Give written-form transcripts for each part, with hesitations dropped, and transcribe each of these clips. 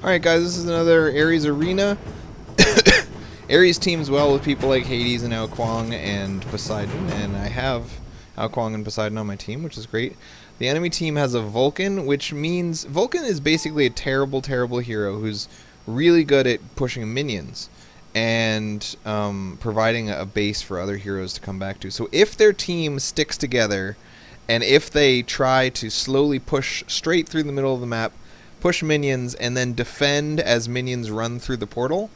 Alright guys, this is another Ares Arena. Ares teams well with people like Hades and Ao Kuang and Poseidon, and I have Ao Kuang and Poseidon on my team, which is great. The enemy team has a Vulcan, which means Vulcan is basically a terrible, terrible hero who's really good at pushing minions and providing a base for other heroes to come back to. So if their team sticks together, and if they try to slowly push straight through the middle of the map, push minions, and then defend as minions run through the portal,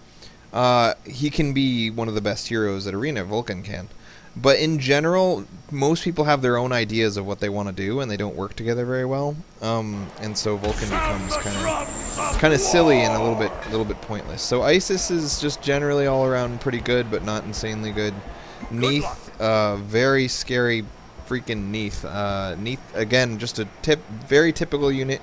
he can be one of the best heroes at Arena. Vulcan can. But in general, most people have their own ideas of what they want to do, and they don't work together very well. And so Vulcan becomes kind of silly and a little bit pointless. So Isis is just generally all around pretty good, but not insanely good. Neith, very scary freaking Neith. Neith, again, just a very typical unit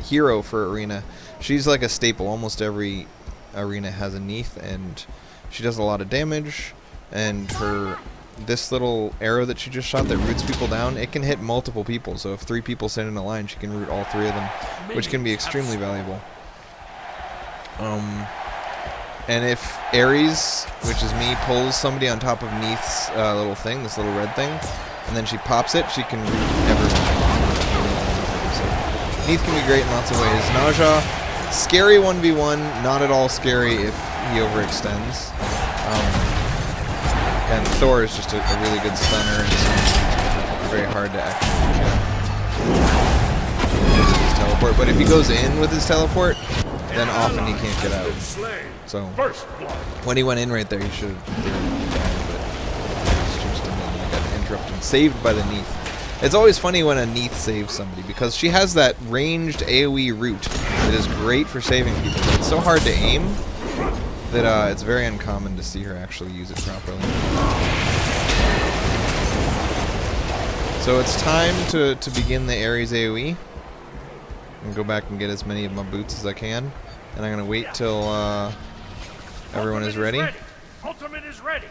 hero for Arena. She's like a staple. Almost every Arena has a Neith, and she does a lot of damage. And this little arrow that she just shot that roots people down, it can hit multiple people. So if 3 people stand in a line, she can root all 3 of them, which can be extremely valuable. And if Ares, which is me, pulls somebody on top of Neith's little thing, this little red thing, and then she pops it, she can root everyone. So Neith can be great in lots of ways. Naja, scary 1v1, not at all scary if he overextends. And Thor is just a really good stunner, and it's very hard to actually use his teleport. But if he goes in with his teleport, then often he can't get out. So when he went in right there, he should have died, but he got interrupted, saved by the Neith. It's always funny when a Neith saves somebody, because she has that ranged AoE root that is great for saving people, but it's so hard to aim that it's very uncommon to see her actually use it properly. So it's time to begin the Ares AoE. And go back and get as many of my boots as I can. And I'm going to wait till everyone is ready. Ultimate is ready.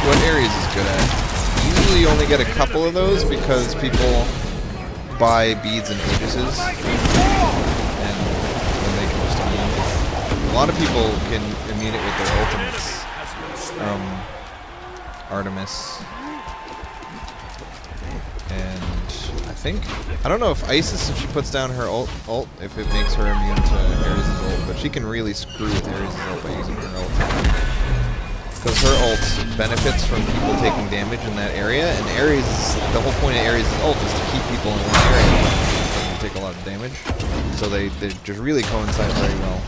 What Ares is good at. Usually you only get a couple of those because people buy beads and Aegises, and then they can just immune it. A lot of people can immune it with their ultimates. Artemis. And I don't know if Isis, if she puts down her ult, if it makes her immune to Ares' ult, but she can really screw with Ares' ult by using her ult. Because her ult benefits from people taking damage in that area, and Ares, the whole point of Ares' ult is to keep people in one area so they take a lot of damage. So they just really coincide very well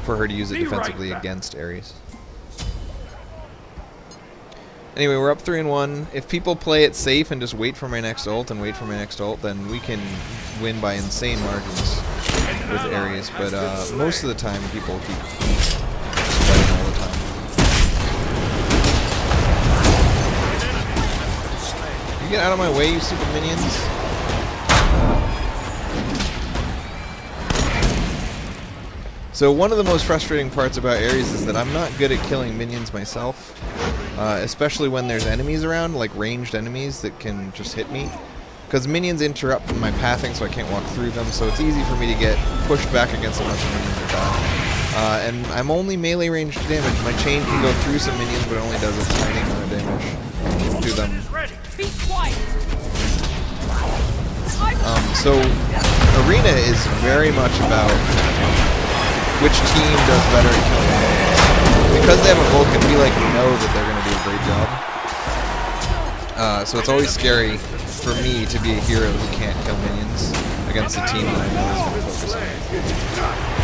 for her to use it defensively against Ares. Anyway, we're up 3-1. If people play it safe and just wait for my next ult and wait for my next ult, then we can win by insane margins with Ares. But most of the time, people keep fighting all the time. Get out of my way, you stupid minions. So one of the most frustrating parts about Ares is that I'm not good at killing minions myself, especially when there's enemies around, like ranged enemies that can just hit me. Because minions interrupt my pathing, so I can't walk through them, so it's easy for me to get pushed back against a bunch of minions or die. And I'm only melee ranged damage. My chain can go through some minions, but it only does a tiny amount of damage to them. So Arena is very much about which team does better at killing minions. Because they have a Vulcan, we know that they're going to do a great job. So it's always scary for me to be a hero who can't kill minions against a team that I know is going to focus on.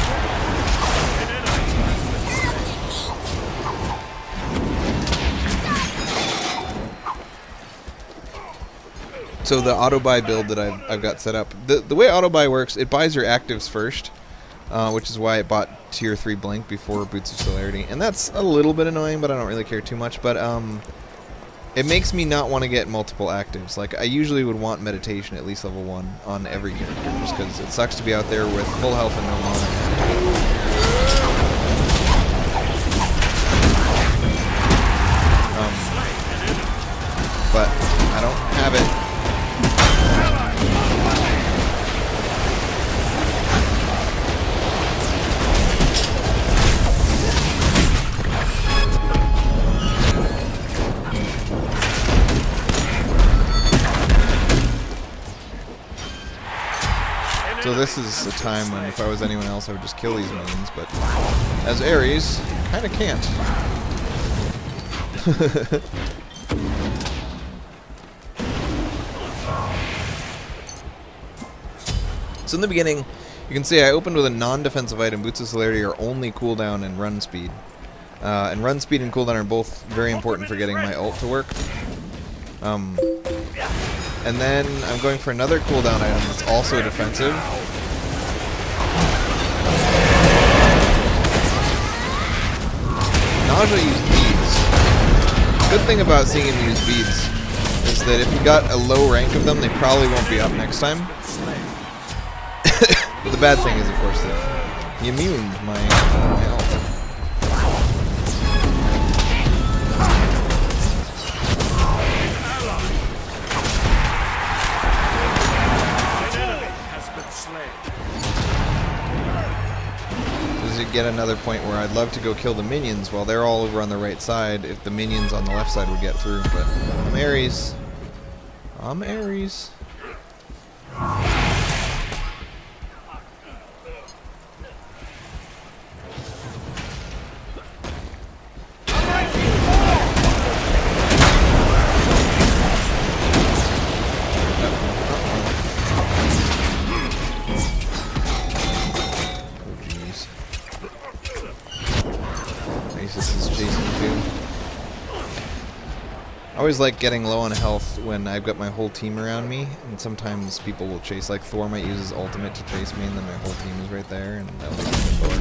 So the auto-buy build that I've got set up, the way auto-buy works, it buys your actives first, which is why it bought tier 3 Blink before Boots of Celerity. And that's a little bit annoying, but I don't really care too much. But it makes me not want to get multiple actives. Like, I usually would want Meditation at least level 1 on every character, just because it sucks to be out there with full health and no mana. this is a time when if I was anyone else, I would just kill these minions, but as Ares, kind of can't. So in the beginning, you can see I opened with a non-defensive item. Boots of Celerity are only cooldown and run speed. And run speed and cooldown are both very important for getting my ult to work. And then I'm going for another cooldown item that's also defensive. Nausea used beads. Good thing about seeing him use beads is that if you got a low rank of them, they probably won't be up next time. The bad thing is, of course, that he immuned my health. Does it get another point where I'd love to go kill the minions while they're all over on the right side if the minions on the left side would get through, but I'm Ares. I'm Ares. I always like getting low on health when I've got my whole team around me, and sometimes people will chase, like Thor might use his ultimate to chase me, and then my whole team is right there, and that'll make me Thor.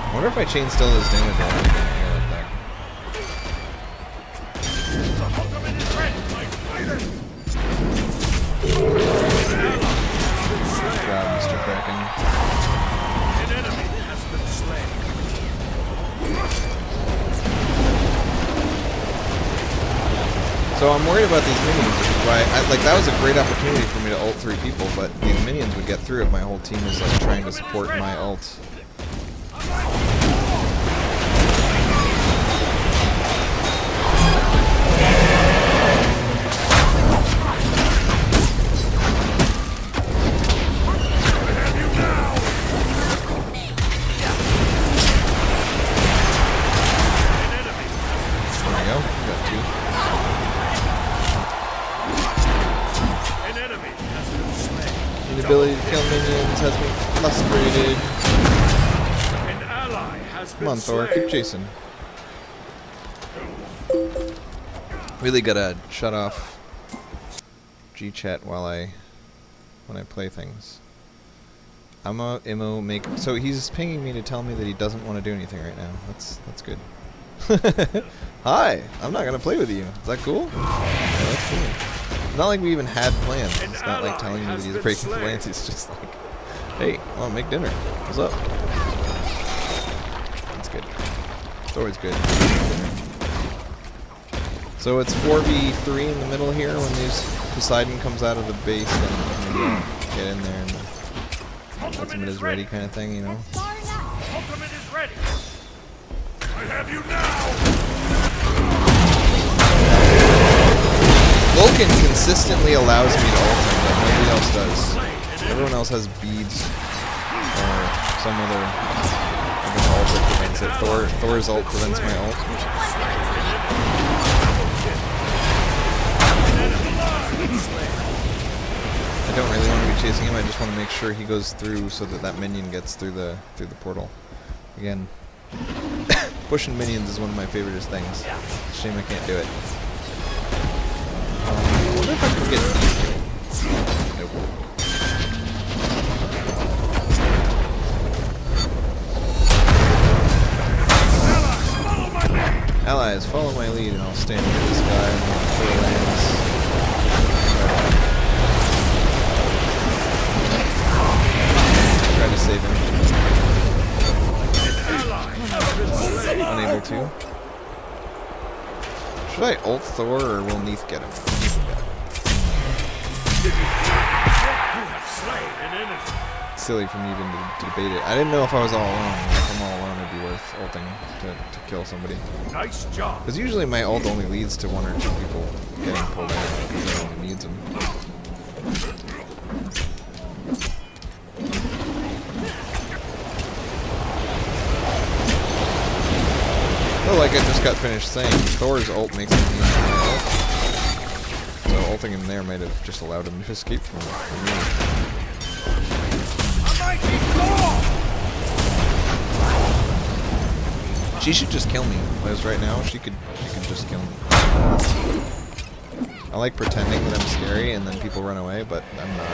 I wonder if I chain still this damage while I'm getting air like that. Good job, Mr. Kraken. So I'm worried about these minions, which is why like that was a great opportunity for me to ult 3 people, but these minions would get through if my whole team was like trying to support my ult. The ability to kill minions has me frustrated. An ally has Come on, Thor, keep chasing. Really gotta shut off G-chat when I play things. I'm a immo make. So he's pinging me to tell me that he doesn't want to do anything right now. That's good. Hi, I'm not gonna play with you. Is that cool? Yeah, that's cool. It's not like we even had plans. It's not like telling me that he's breaking plans. He's just like, hey, I want to make dinner. What's up? That's good. It's always good. So it's 4v3 in the middle here when Poseidon comes out of the base and maybe get in there and ultimate is ready kind of thing, you know? Ultimate is ready. I have you now. Vulcan consistently allows me to ult him, but nobody else does. Everyone else has beads or some other ult that prevents it. Thor's ult prevents my ult. I don't really want to be chasing him. I just want to make sure he goes through so that that minion gets through the portal. Again, pushing minions is one of my favorite things. Shame I can't do it. I wonder if I can get these two. Nope. Allies, follow my lead and I'll stand near this guy and throw lands. Try to save him. Unable to. Should I ult Thor or will Neith get him? You have slain an enemy. silly for me even to debate it. I didn't know if I was all alone. If I'm all alone, it'd be worth ulting to kill somebody. Nice job. Because usually my ult only leads to 1 or 2 people getting pulled out because everyone needs them. Well, like I just got finished saying, Thor's ult makes him use my ult. So ulting him there might have just allowed him to escape from me. She should just kill me. As right now, she could just kill me. I like pretending that I'm scary and then people run away, but I'm not.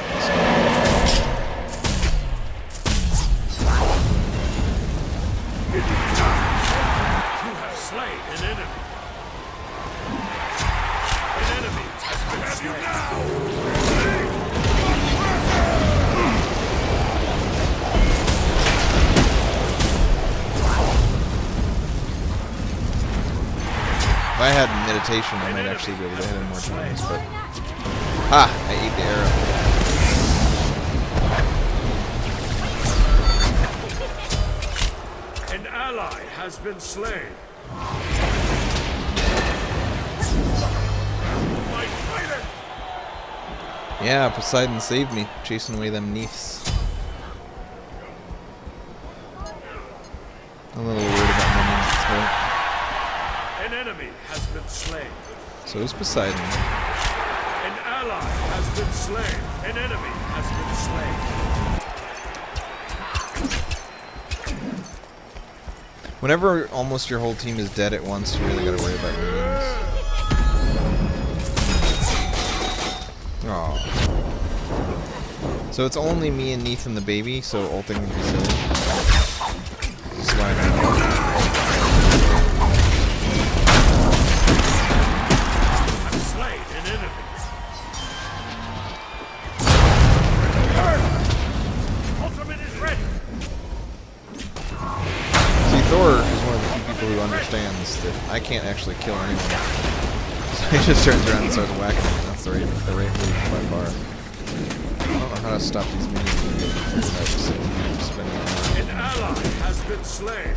You have slain an enemy. An enemy has been slain. If I had meditation, I might actually be able to hit him more times, but... Ah! I ate the arrow. An ally has been slain. My fighter! Yeah, Poseidon saved me, chasing away them Neiths. I'm a little worried about minions, so... An enemy has been slain. So is Poseidon. An ally has been slain. An enemy has been slain. Whenever almost your whole team is dead at once, you really gotta worry about minions. Aww. So it's only me and Neith and the baby, so ulting would be silly. This is why I'm Thor is one of the few people who understands that I can't actually kill anyone. So he just turns around and starts whacking them. That's the right move by far. I don't know how to stop these minions from getting figured out. Spending an ally has been slain.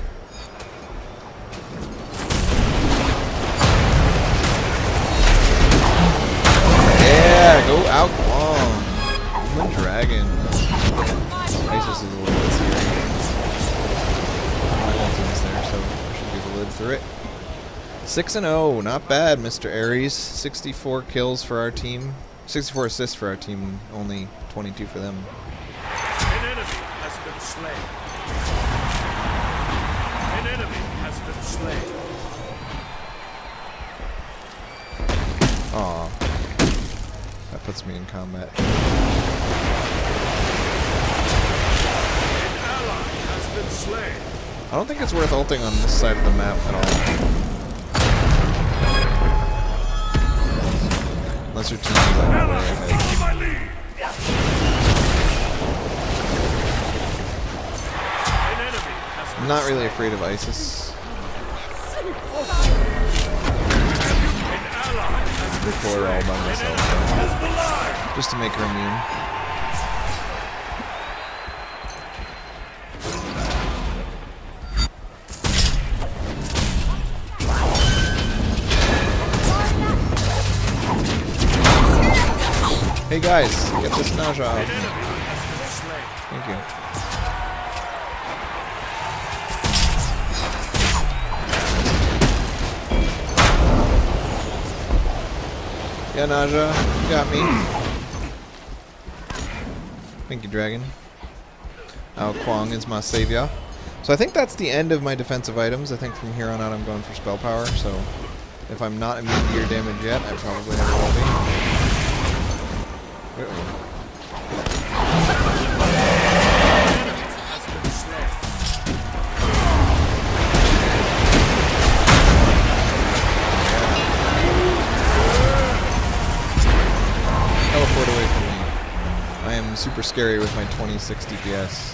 Yeah, go out long. Human dragon. Isis is a little bit scary. There, so I should be able to live through it. 6-0, not bad, Mr. Ares. 64 kills for our team. 64 assists for our team, only 22 for them. An enemy has been slain. An enemy has been slain. Aw. That puts me in combat. An ally has been slain. I don't think it's worth ulting on this side of the map at all. Unless your team is like way ahead. I'm not really afraid of Isis. I pull her all by myself, so just to make her immune. Hey guys, get this nausea off me. Thank you. Yeah, Naja, you got me. Thank you, Dragon. Ao Kuang is my savior. So I think that's the end of my defensive items. I think from here on out I'm going for spell power, so if I'm not immune to your damage yet, I probably have to be. Teleport away from me. I am super scary with my 26 DPS.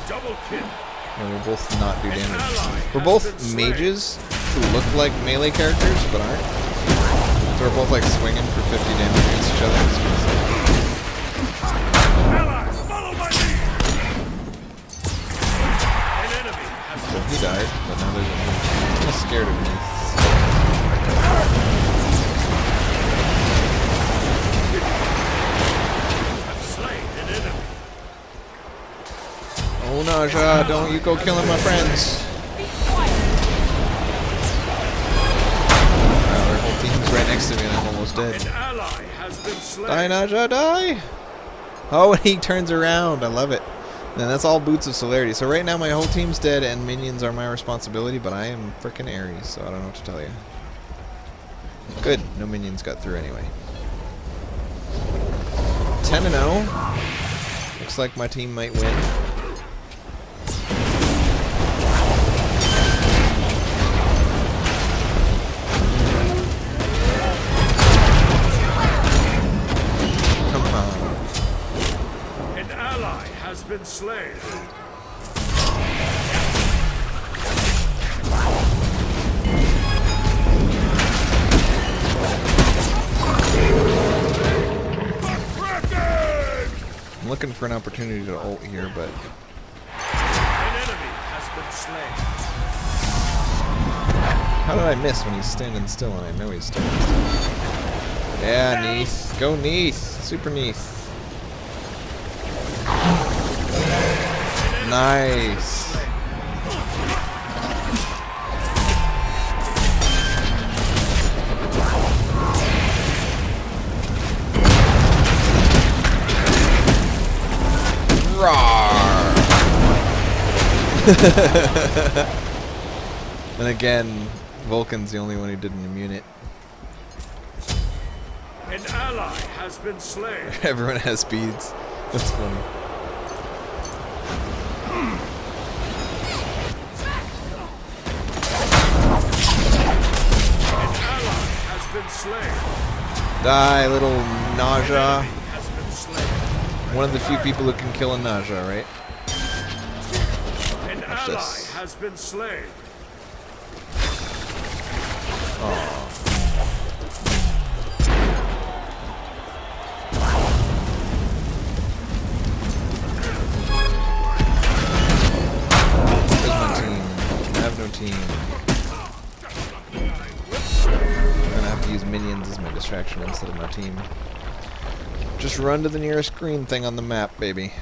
Double kill. And we'll both not do damage. We're both mages who look like melee characters, but aren't. So we're both like swinging for 50 damage against each other. Allies, follow my lead. An enemy has So he died, but now there's a I'm just scared of me. slain an enemy. Oh Naja, don't you go killing my friends. Our whole team's right next to me and I'm almost dead. An ally has been slain. Die Naja, die! Oh, and he turns around. I love it. And that's all Boots of Celerity. So right now my whole team's dead and minions are my responsibility, but I am frickin' Ares, so I don't know what to tell you. Good. No minions got through anyway. 10-0. Looks like my team might win. Come on. An ally has been slain. I'm looking for an opportunity to ult here, but An enemy has been slain. how did I miss when he's standing still and I know he's standing still? Yeah, Neath. Go Neath. Super Neath. Nice. Roar. And again, Vulcan's the only one who didn't immune it. An ally has been slain. Everyone has speeds. That's funny. An ally has been slain. Die, little Naja. Enemy has been slain. One of the few people who can kill a Naja, right? An Watch ally this. has been slain. Where's my team? I have no team. I'm gonna have to use minions as my distraction instead of my team. Just run to the nearest green thing on the map, baby.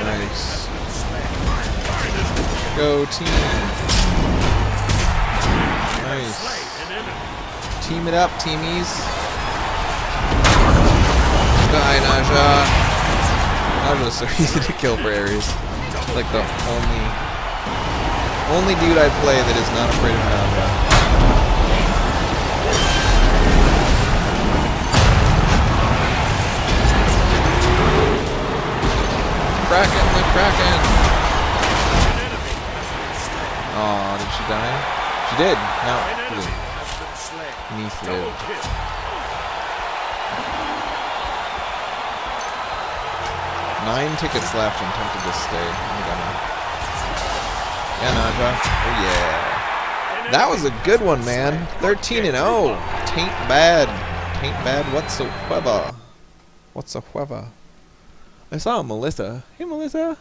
Nice. Go team. Nice. An enemy. Team it up, teamies. Die, Naja. Naja's so easy to kill for Ares. Like the only dude I play that is not afraid of Naja. Kraken, the Kraken. Oh, did she die? She did. An No. enemy has been slain. Neath Double lived. kill. 9 tickets left. I'm tempted to stay. I'm gonna. Yeah, Naja. Oh yeah. That was a good one, man. 13-0. Tain't bad. Tain't bad whatsoever. Whatsoever. I saw Melissa. Hey, Melissa.